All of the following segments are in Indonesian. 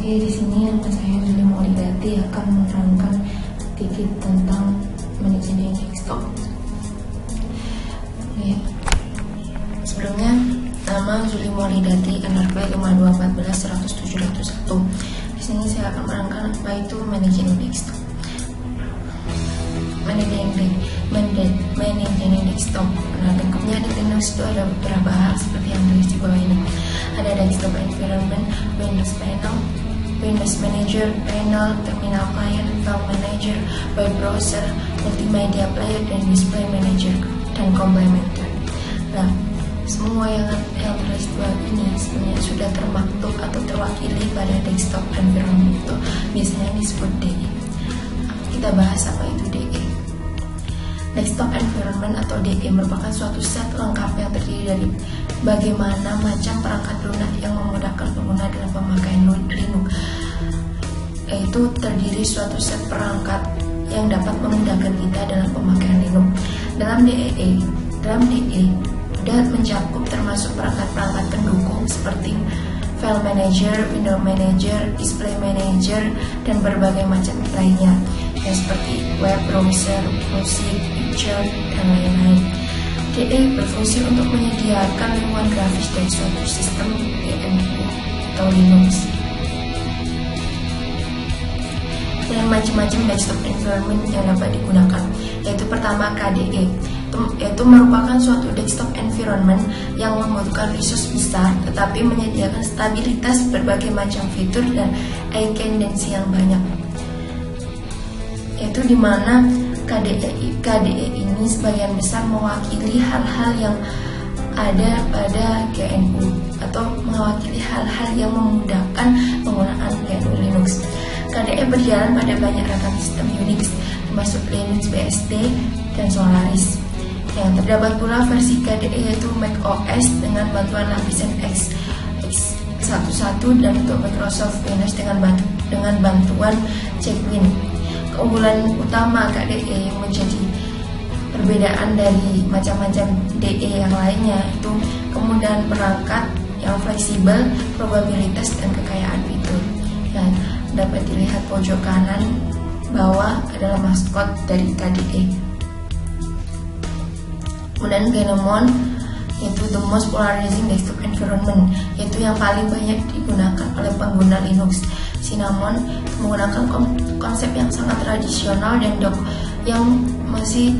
Oke, di sini saya Juli Maulidati akan menerangkan sedikit tentang manajemen desktop. Ya. Sebelumnya, nama Juli Maulidati, NRP 521410701. Di sini saya akan menerangkan apa itu manajemen desktop. Manajemen desktop. Nah, lengkapnya di Linux itu ada beberapa hal seperti yang tulis di bawah ini. Ada desktop environment, Windows panel, Windows Manager, panel, terminal client, file manager, web browser, multimedia player, dan display manager dan komplementer. Nah, semua yang tertulis di bawah ini sebenarnya sudah termaktub atau terwakili pada desktop environment itu biasanya disebut DE. Kita bahas apa itu DE. Desktop environment atau DE merupakan suatu set lengkap yang terdiri dari bagaimana macam perangkat lunak yang memudahkan pengguna dalam pemakaian Linux. Yaitu terdiri suatu set perangkat yang dapat memudahkan kita dalam pemakaian Linux. Dalam DE sudah mencakup termasuk perangkat-perangkat pendukung seperti file manager, window manager, display manager, dan berbagai macam lainnya, yang seperti web browser, musik, picture, dan lain-lain. DE berfungsi untuk menyediakan lingkungan grafis dari suatu sistem DMU atau Linux. Dan macam-macam desktop environment yang dapat digunakan, yaitu pertama KDE, yaitu merupakan suatu desktop environment yang membutuhkan resource besar tetapi menyediakan stabilitas berbagai macam fitur dan dependensi yang banyak, yaitu dimana KDE ini sebagian besar mewakili hal-hal yang ada pada GNU atau mewakili hal-hal yang memudahkan penggunaan GNU Linux. KDE berjalan pada banyak ragam sistem Unix, termasuk Linux BSD dan Solaris. Yang terdapat pula versi KDE yaitu Mac OS dengan bantuan lapisan x11 dan untuk Microsoft Windows dengan bantuan Checkwind. Keunggulan utama KDE yang menjadi perbedaan dari macam-macam DE yang lainnya itu kemudahan perangkat yang fleksibel, probabilitas, dan kekayaan fitur. Dan dapat dilihat pojok kanan bawah adalah maskot dari KDE. Kemudian GNOME yaitu the most polarizing desktop environment, yaitu yang paling banyak digunakan oleh pengguna Linux. Cinnamon menggunakan konsep yang sangat tradisional dan yang masih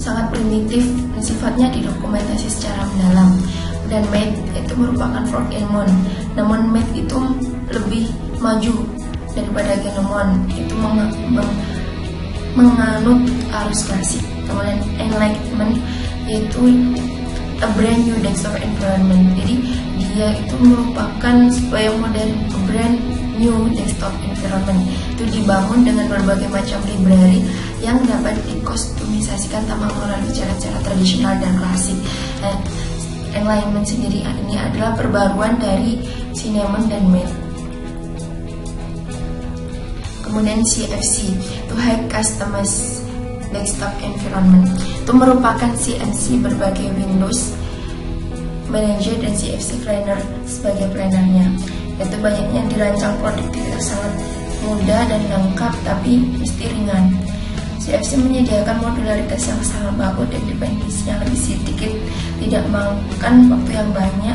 sangat primitif dan sifatnya didokumentasi secara mendalam. Dan Mate itu merupakan fork Elmon, namun Mate itu lebih maju daripada GNOME, itu menganut arus klasik. Kemudian Enlightenment yaitu a brand new desktop environment, jadi dia itu merupakan supaya modern brand new desktop environment itu dibangun dengan berbagai macam library yang dapat dikustomisasikan tanpa melalui cara-cara tradisional dan klasik. Enlightenment sendiri ini adalah perbaruan dari Cinnamon dan Mate. Kemudian CFC itu High Customized Desktop Environment, itu merupakan CMC berbagai Windows Manager dan CFC Planner sebagai plannernya. Itu banyaknya dirancang produktivitas sangat mudah dan lengkap tapi mesti ringan. CFC menyediakan modularitas yang sangat bagus dan dependensi yang lebih sedikit, tidak memakan waktu yang banyak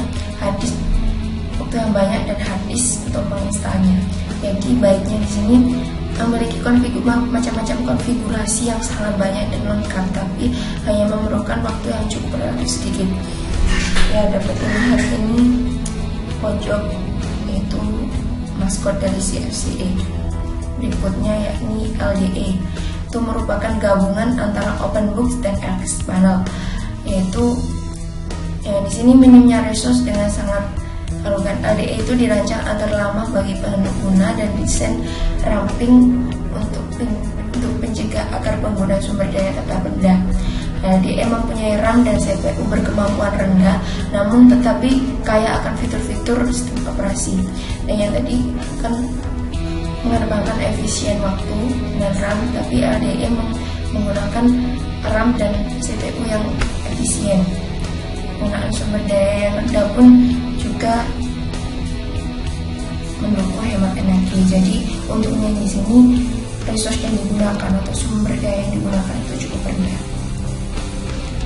dan hard disk untuk menginstalnya. Jadi baiknya di sini memiliki macam-macam konfigurasi yang sangat banyak dan lengkap, tapi hanya memerlukan waktu yang cukup relatif sedikit. Ya, dapat dilihat ini pojok yaitu maskot dari CFCE. Berikutnya yakni LDE, itu merupakan gabungan antara OpenBooks dan Xpanel, yaitu di sini minimnya resource dengan sangat arogan. LDE itu dirancang agar lama bagi pengguna dan desain ramping untuk mencegah agar pengguna sumber daya tetap rendah. LDE mempunyai RAM dan CPU berkemampuan rendah, namun tetapi kaya akan fitur-fitur sistem operasi. Dan yang tadi kan mengedepankan efisien waktu dengan RAM, tapi LDE menggunakan RAM dan CPU yang efisien. Penggunaan sumber daya yang rendah pun juga mendukung hemat energi. Jadi untuknya di sini resource yang digunakan atau sumber daya yang digunakan itu cukup rendah.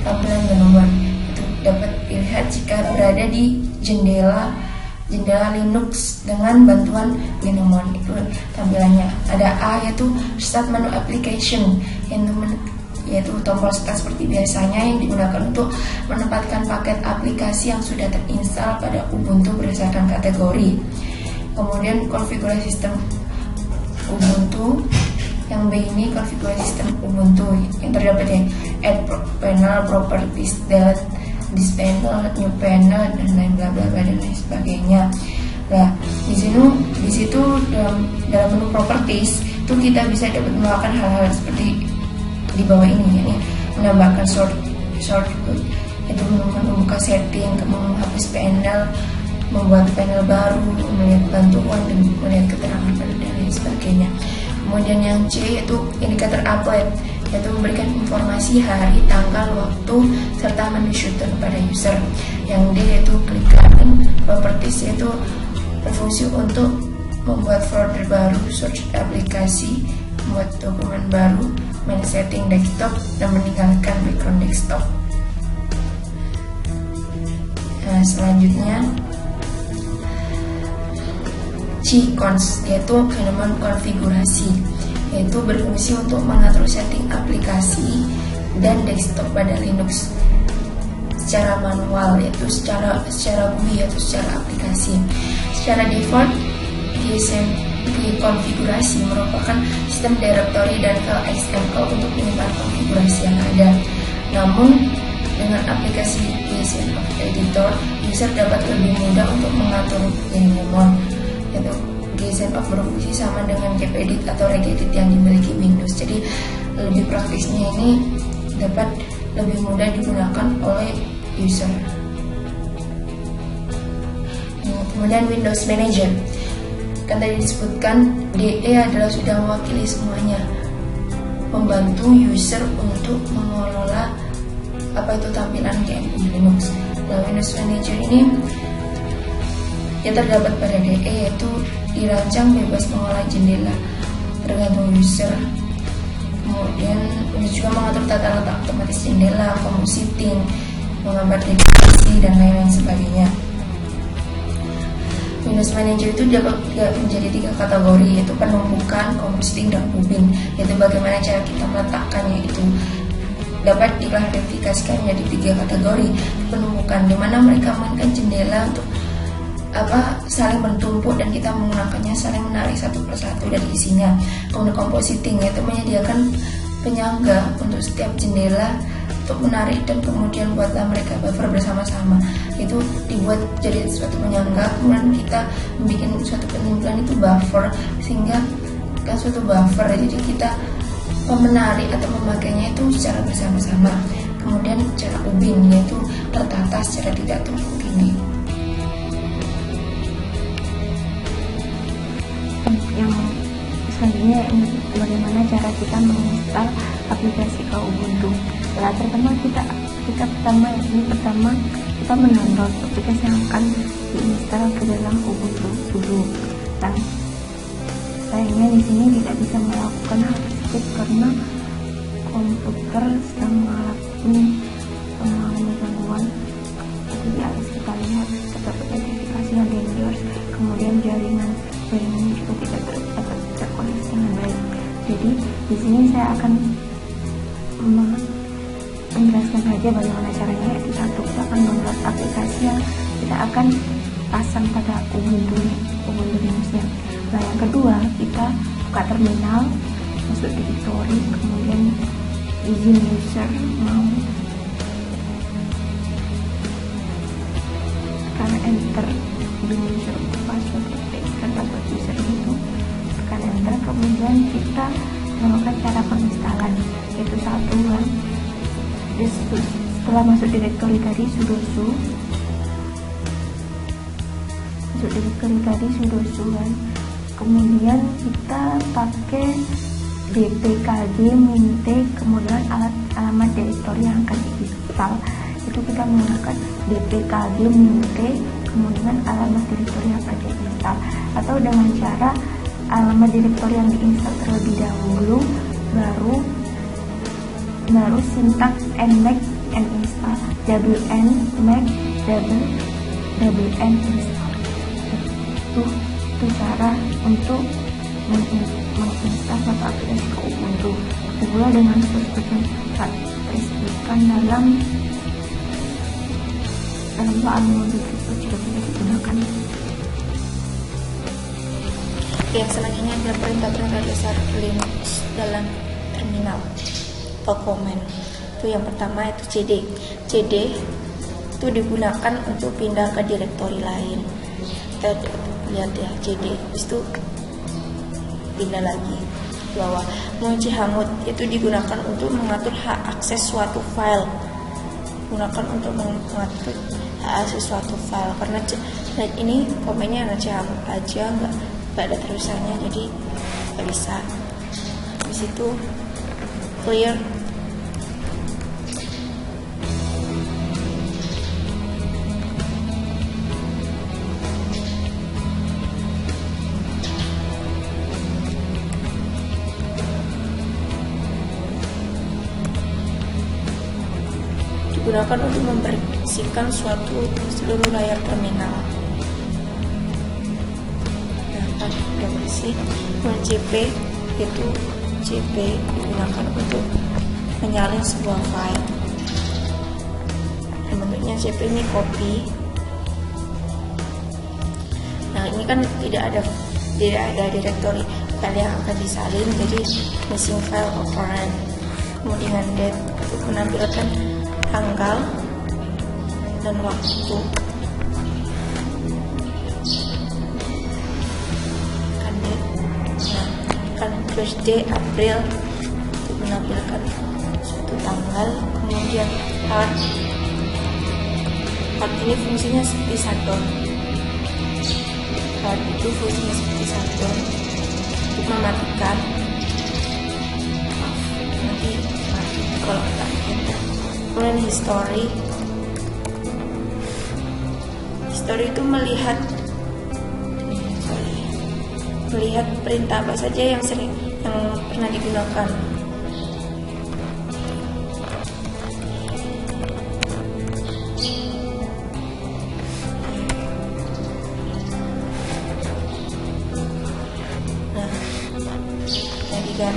Tampilan menu itu dapat dilihat jika berada di jendela Linux dengan bantuan Gnomon. Itu tampilannya. Ada A yaitu Start Menu Application, yaitu tombol start seperti biasanya yang digunakan untuk menempatkan paket aplikasi yang sudah terinstall pada Ubuntu berdasarkan kategori. Kemudian konfigurasi sistem Ubuntu. Yang B ini konfigurasi sistem Ubuntu yang terdapat di Add Panel, Properties, Delete this panel, new panel, dan lain bla bla bla dan lain sebagainya. Nah, di situ dalam menu properties itu kita bisa dapat melakukan hal-hal seperti di bawah ini, yakni menambahkan shortcut, itu membuka setting, menghapus panel, membuat panel baru, melihat bantuan dan melihat keterangan dan lain sebagainya. Kemudian yang C yaitu indikator upload, yaitu memberikan informasi hari, tanggal, waktu, serta menu shooter kepada user. Yang D yaitu klik kanan, properties yaitu berfungsi untuk membuat folder baru, search aplikasi, membuat dokumen baru, main setting desktop, dan meninggalkan background desktop. Nah, selanjutnya C-cons yaitu Gnomon konfigurasi, yaitu berfungsi untuk mengatur setting aplikasi dan desktop pada Linux secara manual, yaitu secara GUI atau secara aplikasi. Secara default, konfigurasi merupakan sistem directory dan file XML untuk menyimpan konfigurasi yang ada. Namun dengan aplikasi Gnomon Editor, user dapat lebih mudah untuk mengatur Gnomon. Yaitu Gnomon berfungsi sama dengan Gepedit atau Regedit yang dimiliki Windows. Jadi lebih praktisnya ini dapat lebih mudah digunakan oleh user. Kemudian Windows Manager, kan tadi disebutkan DE adalah sudah mewakili semuanya, membantu user untuk mengelola apa itu tampilan GNU Linux. Nah, Windows Manager ini yang terdapat pada DE yaitu dirancang bebas mengolah jendela tergantung user. Kemudian juga mengatur tata letak otomatis jendela, compositing, menggambar dedikasi, dan lain-lain sebagainya. Windows Manager itu dapat menjadi 3 kategori, yaitu penumpukan, compositing, dan moving. Yaitu bagaimana cara kita meletakkannya itu dapat diklasifikasikan menjadi 3 kategori. Penumpukan, di mana mereka memainkan jendela untuk saling bertumpuk dan kita menggunakannya saling menarik satu persatu dari isinya. Kemudian compositing, yaitu menyediakan penyangga untuk setiap jendela untuk menarik dan kemudian buatlah mereka buffer bersama-sama. Itu dibuat jadi suatu penyangga, kemudian kita membuat suatu penyimpan itu buffer, sehingga kan suatu buffer, jadi kita menarik atau memakainya itu secara bersama-sama. Kemudian cara ubin, yaitu tertata secara tidak tumpuk ini. Yang selanjutnya bagaimana cara kita menginstal aplikasi ke Ubuntu. Nah, pertama kita mendownload aplikasi yang akan diinstal ke dalam Ubuntu dulu. Dan sayangnya di sini tidak bisa melakukan hal tersebut karena komputer sedang mengalami gangguan. Jadi di atas kita lihat terdapat notifikasi yang dangerous, kemudian jaringan juga tidak dapat terkoneksi dengan baik. Jadi di sini saya akan menjelaskan saja bagaimana caranya. Kita akan download aplikasi yang kita akan pasang pada Ubuntu Linux-nya. Nah, yang kedua, kita buka terminal, masuk directory, kemudian izin user mau, tekan enter, izin user password user itu, tekan enter, kemudian kita melakukan cara penginstalan, yaitu satu kan, setelah masuk directory tadi sudoku kan, kemudian kita pakai dpkg minte, kemudian alamat directory yang akan diinstal itu kita menggunakan dpkg minte, kemudian alamat directory yang akan diinstal. atau dengan cara alamat direktori yang diinstal terlebih dahulu, baru syntax nmake and install, wn make wn install. Itu cara untuk menginstal suatu aplikasi ke Ubuntu. Pula dengan spesifikan dalam soal modul itu juga bisa digunakan. Yang selanjutnya adalah perintah-perintah dasar Linux dalam terminal atau command. Itu yang pertama itu cd. cd itu digunakan untuk pindah ke direktori lain. Kita lihat ya, cd itu pindah lagi bawah. Chmod itu digunakan untuk mengatur hak akses suatu file. Gunakan untuk mengatur hak akses suatu file, karena ini komennya hanya chmod aja, nggak ada terusannya, jadi nggak bisa. Di situ clear. Digunakan untuk membersihkan seluruh layar terminal. Nah, kan udah bersih. cp itu cp digunakan untuk menyalin sebuah file. Bentuknya cp ini copy. Nah, ini kan tidak ada direktori file yang akan disalin, jadi missing file operand. Kemudian date untuk menampilkan tanggal dan waktu. Kan birthday April untuk menampilkan suatu tanggal. Kemudian heart ini fungsinya seperti shutdown. Heart itu fungsinya seperti shutdown untuk mematikan. Nanti mati kalau kita enter. Kemudian history itu melihat perintah apa saja yang pernah digunakan. Nah, tadi kan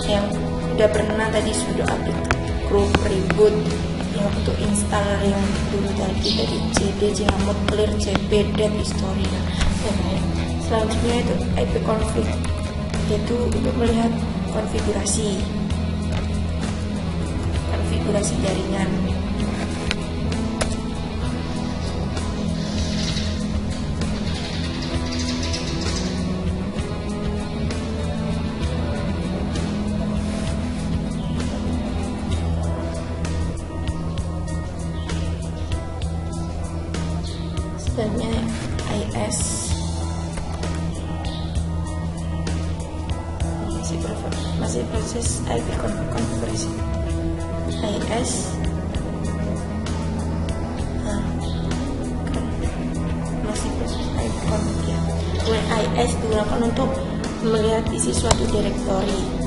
yang udah pernah tadi sudah update group reboot yang untuk installer yang dulu tadi dari cd, chmod, clear, cp, dev, history dan lain. Selanjutnya itu ipconfig, yaitu untuk melihat konfigurasi jaringan. Selanjutnya IS masih proses IP konfigurasi IS. Masih proses IP konfigurasi ya. IS digunakan untuk melihat isi suatu direktori.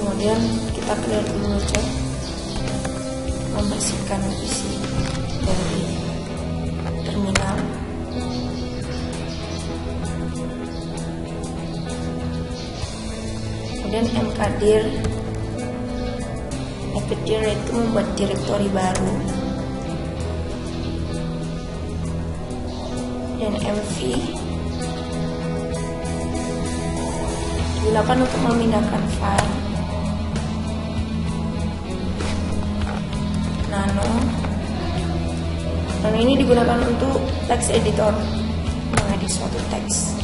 Kemudian kita clear dulu aja, membersihkan isi dari terminal. Kemudian mkdir itu membuat direktori baru, dan mv digunakan untuk memindahkan file. Nano ini digunakan untuk text editor, mengedit suatu teks.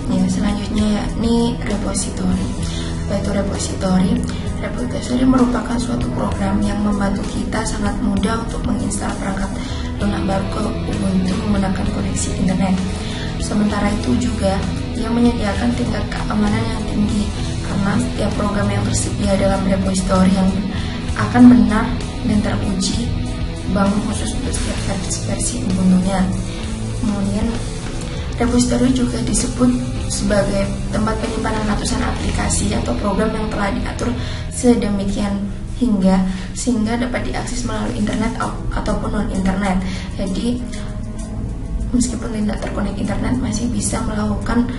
Ya, selanjutnya yakni repository. Apa itu repository? Repository merupakan suatu program yang membantu kita sangat mudah untuk menginstal perangkat lunak baru ke Ubuntu menggunakan koneksi internet. Sementara itu juga ia menyediakan tingkat keamanan yang tinggi karena setiap program yang tersedia dalam repository yang akan benar dan teruji bangun khusus untuk setiap versi Ubuntu-nya. Kemudian repository juga disebut sebagai tempat penyimpanan ratusan aplikasi atau program yang telah diatur sedemikian sehingga dapat diakses melalui internet ataupun non-internet. Jadi meskipun tidak terkonek internet masih bisa melakukan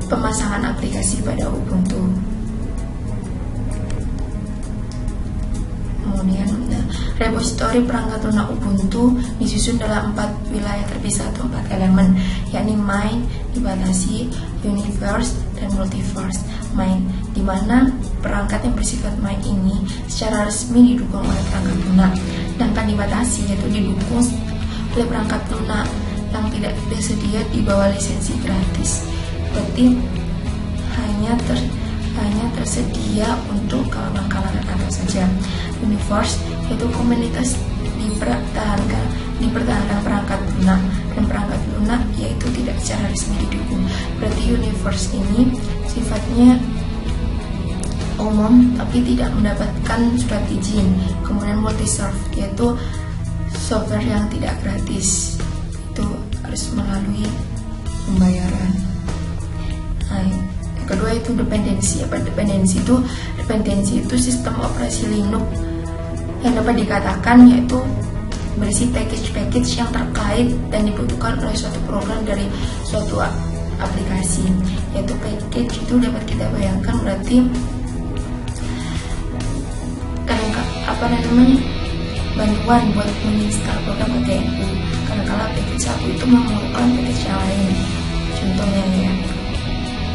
pemasangan aplikasi pada Ubuntu. Kemudian repository perangkat lunak Ubuntu disusun dalam 4 wilayah terpisah atau 4 elemen, yakni main, dibatasi, universe, dan multiverse. Main, di mana perangkat yang bersifat main ini secara resmi didukung oleh perangkat lunak, sedangkan dibatasi yaitu didukung oleh perangkat lunak yang tidak tersedia di bawah lisensi gratis. Berarti hanya tersedia untuk kalangan-kalangan atas saja. Universe yaitu komunitas dipertahankan perangkat lunak, dan perangkat lunak yaitu tidak secara resmi didukung. Berarti universe ini sifatnya umum tapi tidak mendapatkan surat izin. Kemudian multi-serve yaitu software yang tidak gratis, itu harus melalui pembayaran. Yang kedua itu dependensi. Dependensi itu sistem operasi Linux yang dapat dikatakan yaitu berisi package-package yang terkait dan dibutuhkan oleh suatu program dari suatu aplikasi. Yaitu package itu dapat kita bayangkan berarti bantuan buat menginstal program GNU. Kadang-kala package satu itu memerlukan package yang lain. Contohnya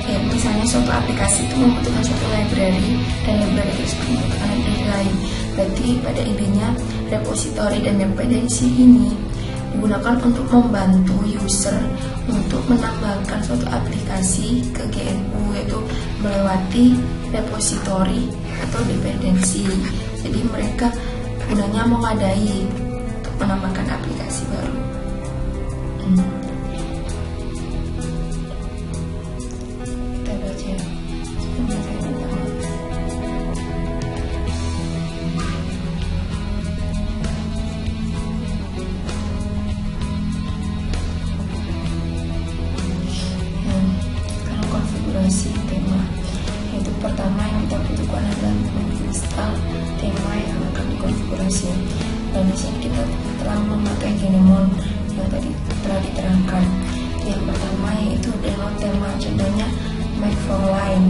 ya misalnya suatu aplikasi itu membutuhkan suatu library dan library tersebut membutuhkan library lain. Berarti pada intinya repository dan dependensi ini digunakan untuk membantu user untuk menambahkan suatu aplikasi ke GNU, yaitu melewati repository atau dependensi. Jadi mereka gunanya mengadai untuk menambahkan aplikasi baru. Kita baca kalau konfigurasi tema, yaitu pertama yang kita butuhkan adalah menginstal tema yang akan dikonfigurasi. Dan di sini kita telah memakai Genomon yang tadi telah diterangkan. Yang pertama yaitu download tema, contohnya MyPhoneLine.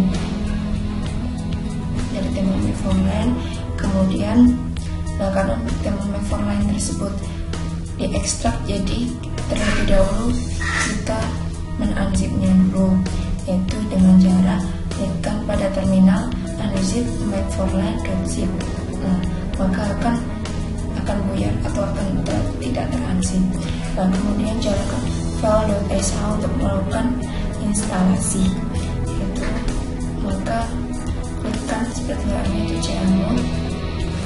Dari tema MyPhoneLine, kemudian karena tema MyPhoneLine tersebut diekstrak, jadi terlebih dahulu kita men-unzipnya dulu, yaitu dengan cara tekan pada terminal unzip myPhoneLine.zip. Maka akan buyar atau akan tidak teransip. Dan kemudian jalankan file.sh untuk melakukan instalasi. Maka klikkan seperti halnya itu cmod,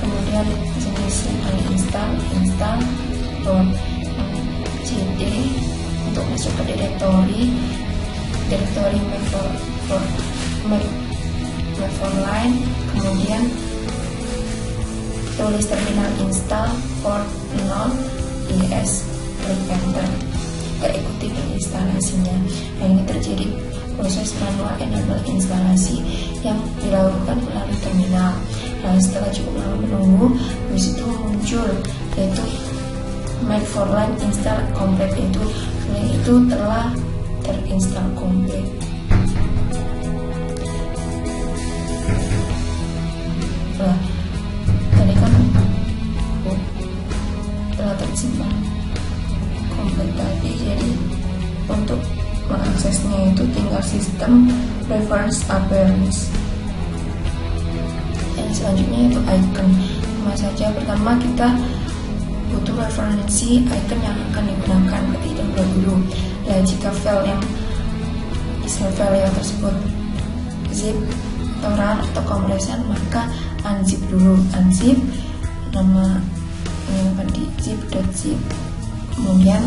kemudian jenisnya install .cd untuk masuk ke direktori MyPhoneLine, kemudian tulis terminal install port 0 es, klik enter. Kita ikuti instalasinya. Nah, ini terjadi proses manual enable instalasi yang dilakukan melalui terminal. Nah, setelah cukup lama menunggu, habis itu muncul yaitu MyPhoneLine install complete, itu telah terinstall komplit. Nah, tadi kan telah tersimpan komplit tadi, jadi untuk mengaksesnya itu tinggal sistem reference appearance. Yang selanjutnya itu icon. Sama saja, pertama kita butuh referensi item yang akan digunakan, berarti download dulu. Dan jika file yang tersebut zip atau RAR atau compression, maka unzip dulu. Unzip, nama di zip.zip, kemudian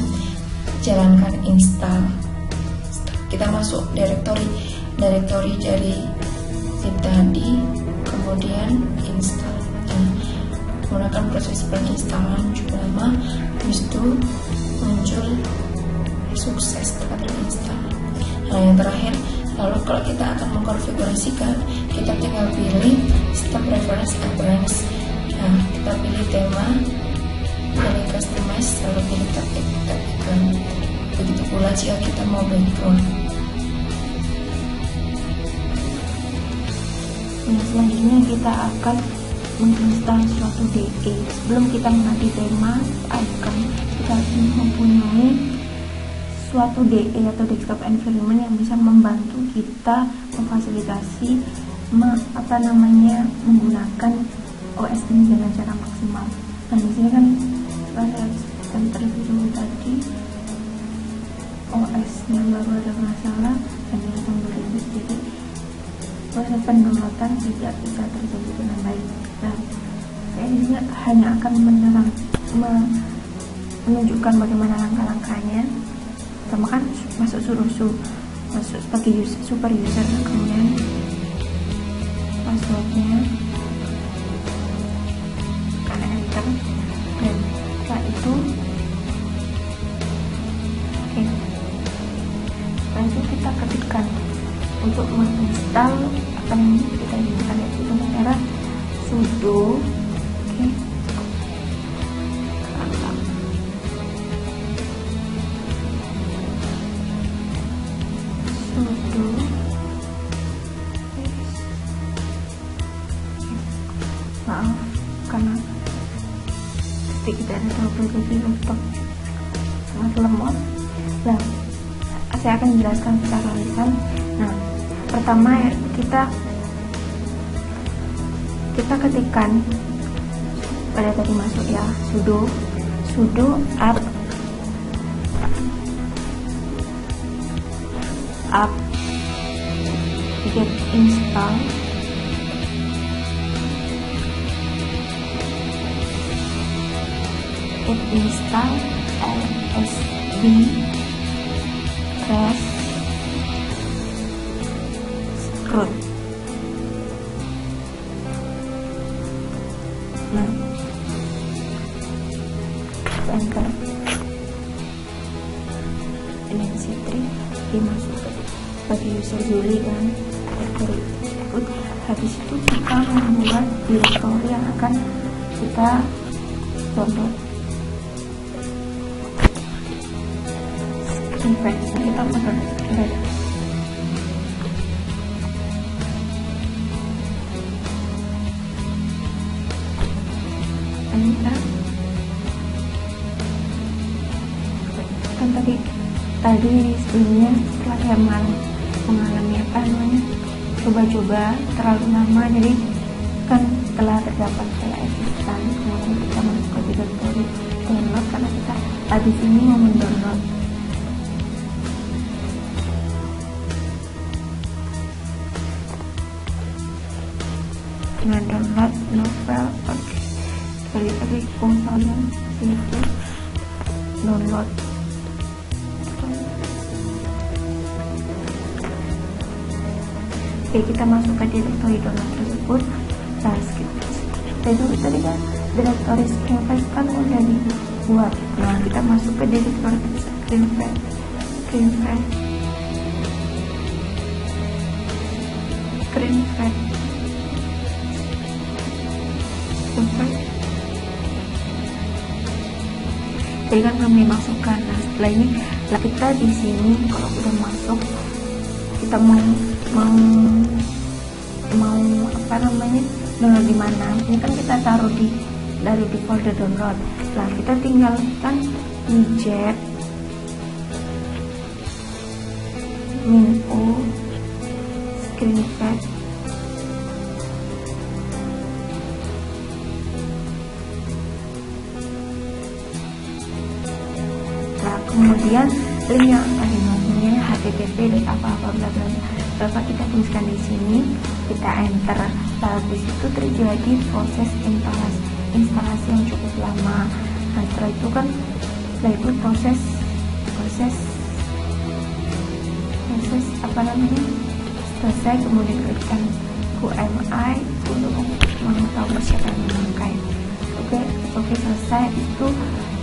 jalankan install. Kita masuk direktori dari zip tadi, kemudian install. Menggunakan proses penginstalan cukup lama, habis itu muncul sukses telah terinstall. Nah, yang terakhir, lalu kalau kita akan mengkonfigurasikan, kita tinggal pilih step reference appearance. Nah, kita pilih tema, pilih customize, lalu pilih tab icon. Begitu pula jika kita mau background. Nah, selanjutnya kita akan menginstal suatu DE. Sebelum kita mengganti tema icon, kita harus mempunyai suatu DE atau desktop environment yang bisa membantu kita memfasilitasi menggunakan OS ini dengan cara maksimal. Nah, di sini kan saya sebutkan terlebih dahulu tadi OS-nya baru ada masalah dan yang kembali, jadi proses pendownloadan tidak bisa terjadi dengan baik. Nah, saya di sini hanya akan menunjukkan bagaimana langkah-langkahnya. Pertama kan masuk masuk sebagai super user, kemudian passwordnya, karena enter, dan setelah itu lalu kita ketikkan untuk menginstal apa yang kita inginkan, yaitu dengan cara sudo maaf karena ketik kita ada double, jadi laptop sangat lemot. Nah, saya akan menjelaskan secara lisan. Nah, pertama kita ketikkan pada tadi masuk ya, sudo apt get install lsb press root. Nah, enter. Dengan C3 dimasukkan bagi user Juli dan direktori tersebut. Habis itu kita membuat direktori yang akan kita download. Kita download kan tadi sebelumnya setelah saya mengalami coba-coba terlalu lama, jadi kan telah terdapat kayak existan, kemudian kita masuk ke direktori download karena kita habis ini mau mendownload. Dengan download novel, dari konsolnya itu download. Oke, kita masuk ke direktori download tersebut. Nah, direktori tadi kan direktori screenpad kan udah dibuat. Nah, kita masuk ke direktori screenpad. Jadi kan kami masukkan. Nah, setelah ini kita di sini kalau udah masuk, kita mau download di mana? Ini kan kita taruh dari di folder download. Nah, kita tinggalkan widget menu screenpad. Nah kemudian link yang tadi namanya http apa-apa bla bla dapat kita tuliskan di sini, kita enter. Lalu itu terjadi proses instalasi yang cukup lama. Nah setelah itu proses selesai, kemudian klikkan QMI untuk mengetahui siapa yang memakai. Oke, selesai. Itu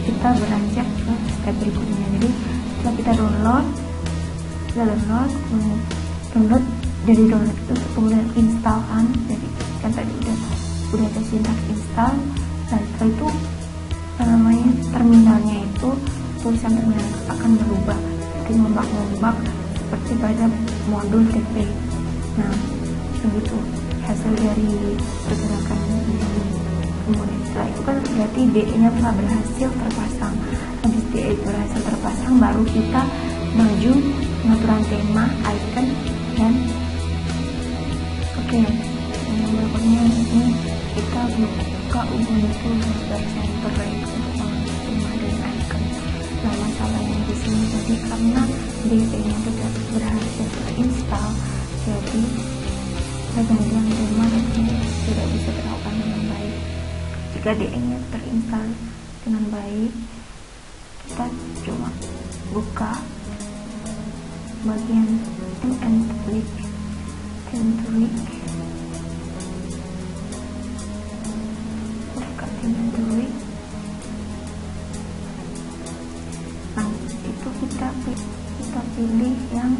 kita beranjak ke step berikutnya. Jadi setelah kita download dari download itu kemudian install kan. Jadi kan tadi udah ada sintaks install. Dan setelah itu terminalnya itu tulisan terminal akan berubah, jadi ngombak seperti pada modul TP. Nah begitu hasil dari pergerakan ini. Kemudian setelah itu kan berarti DE-nya telah berhasil terpasang. Habis DE berhasil terpasang, baru kita maju pengaturan tema, icon, dan yang berikutnya ini kita buka Ubuntu User Center untuk mengakses tema dan icon. Nah masalahnya di sini tadi karena DE-nya tidak berhasil terinstall, jadi kemudian tema tidak bisa dilakukan dengan baik. Jika DE-nya terinstall dengan baik, kita cuma buka bagian tim and tweak. Buka tim and tweak. Nah itu kita pilih yang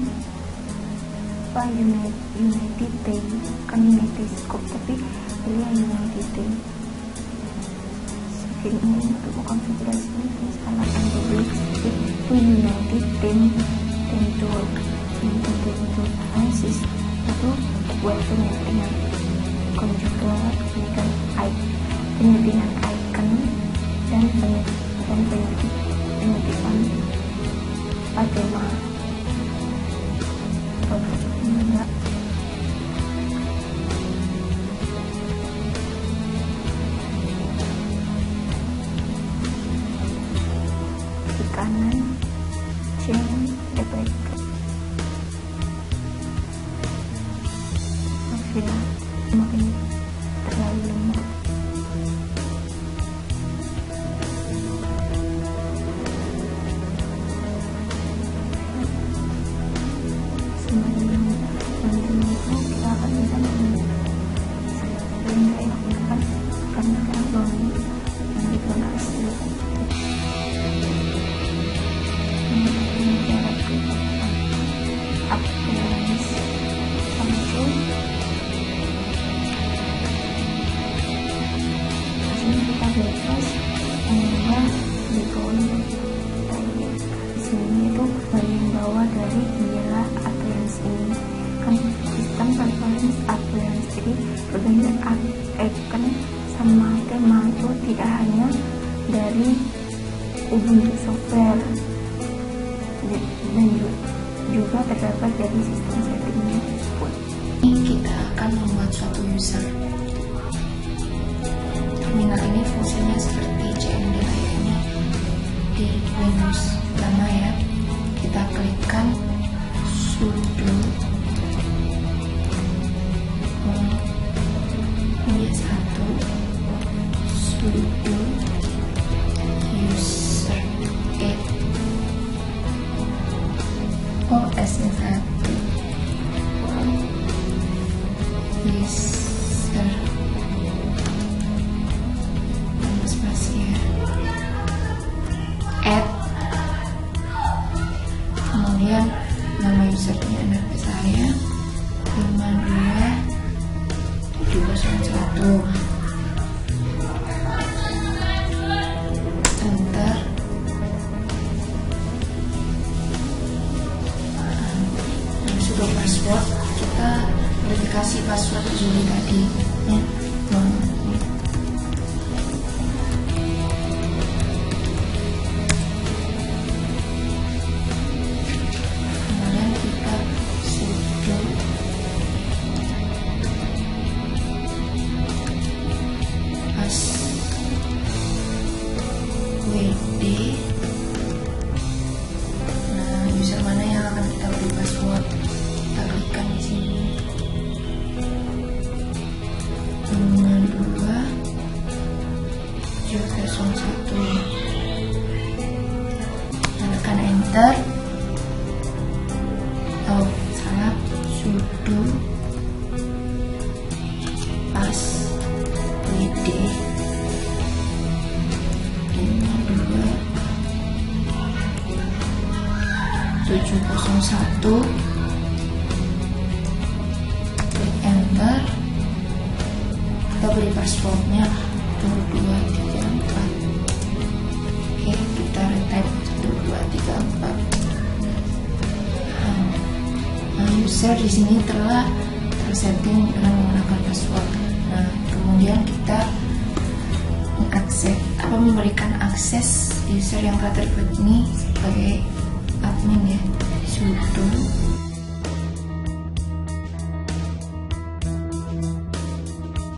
Unity Theme, bukan Unity Scope, tapi pilih yang Unity Theme. Ini untuk konfigurasi installer Android itu Unity Theme tool. Itu buat penyetingan konfigurasi penyetingan icon dan penyetikan tema. Di kanan change the background. Makin terlalu lemah. Itu kita akan bisa menggunakan karena sekarang belum dikasih bebas mengubah background. Di sini itu bagian bawah dari jendela appearance ini kan sistem performance appearance. Jadi pergantian icon sama tema itu tidak hanya dari Ubuntu software dan juga terdapat dari sistem settingnya tersebut. Ini kita akan membuat suatu user. Terminal ini fungsinya seperti CMD layaknya di Windows lama ya. Kita klikkan sudo satu sudo user OS-nya 1 user add, kemudian nama usernya anak saya 52701, enter. Sudah password, kita verifikasi password Juli tadi ya. enter. Oh salah, sudo passwd 52701, klik enter. Kita beri passwordnya 1234. Oke, kita retype 1234. User di sini telah tersetting dengan menggunakan password. Nah, kemudian kita memberikan akses user yang telah terbuat ini sebagai admin ya, sudo